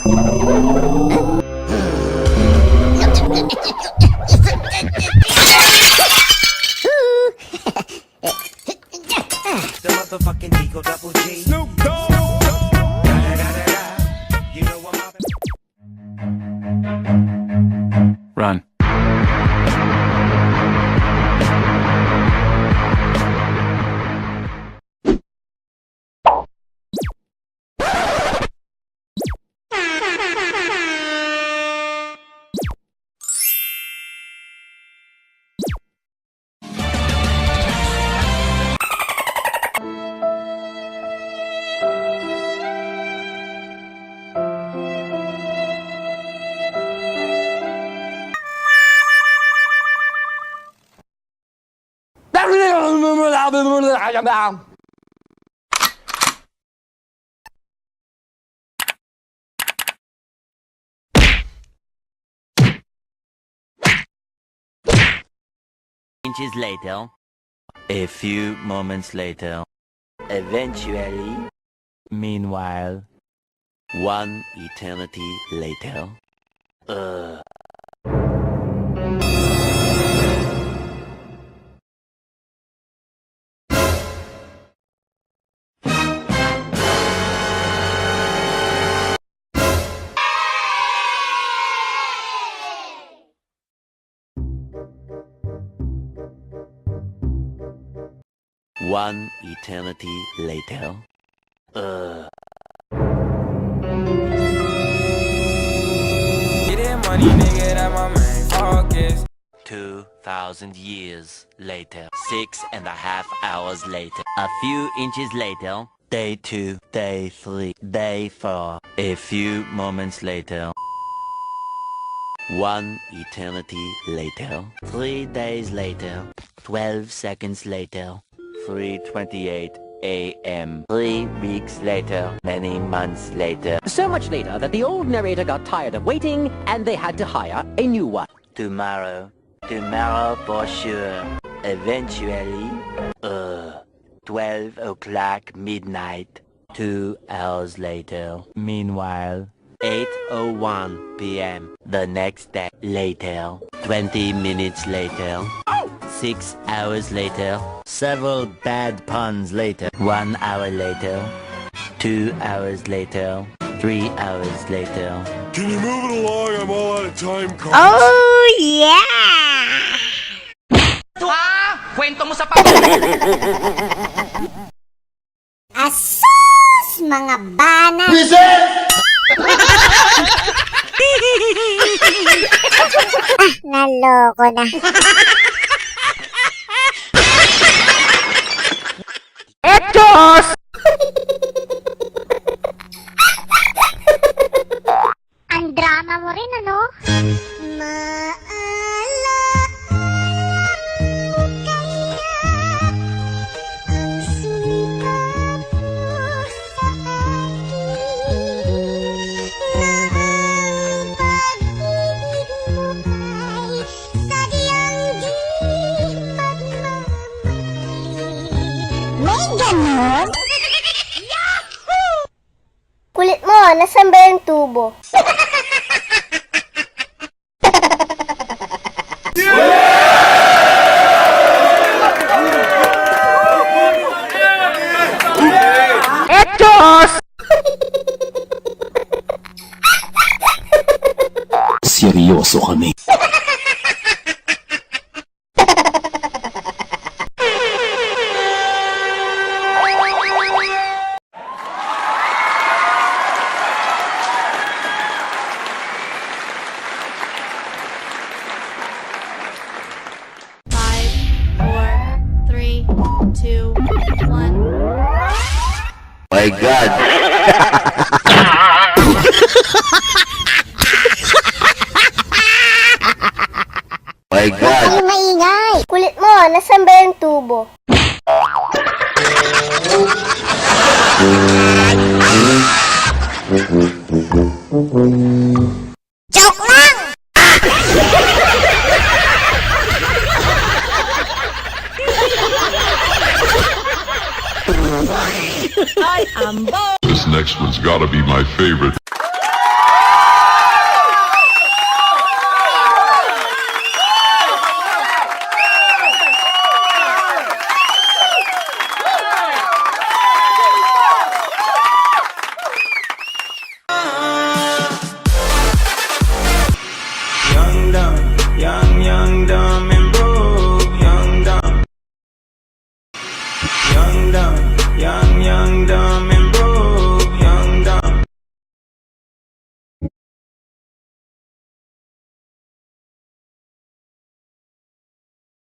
The motherfucking Eagle Double G. Snoop Dogg. You know I'm mobbing. Run. Inches later, a few moments later, eventually, meanwhile, one eternity later. One eternity later. Getting money, nigga, that my main focus. 2,000 years later. 6.5 hours later. A few inches later. Day 2, day 3, day 4. A few moments later. One eternity later. 3 days later. 12 seconds later. 3:28 a.m. 3 weeks later. Many months later. So much later that the old narrator got tired of waiting and they had to hire a new one. Tomorrow. Tomorrow for sure. Eventually. 12 o'clock midnight. 2 hours later. Meanwhile. 8:01 p.m. the next day. Later. 20 minutes later. 6 hours later. Several bad puns later. 1 hour later. 2 hours later. 3 hours later. Can you move it along? I'm all out of time cards. Oh, yeah! Kwento mo sa Asus! Mga bana! Naloko na. Etos! Ang drama mo rin, ano? May ganon? Kulit mo, nasan ba yung tubo? Etos! Seryoso kami. Five, four, three, two, one. My God! My God! Ay, maingay! Kulit mo, nasan ba yung tubo? Joke lang! I am Bo. This next one's gotta be my favorite. dang dang.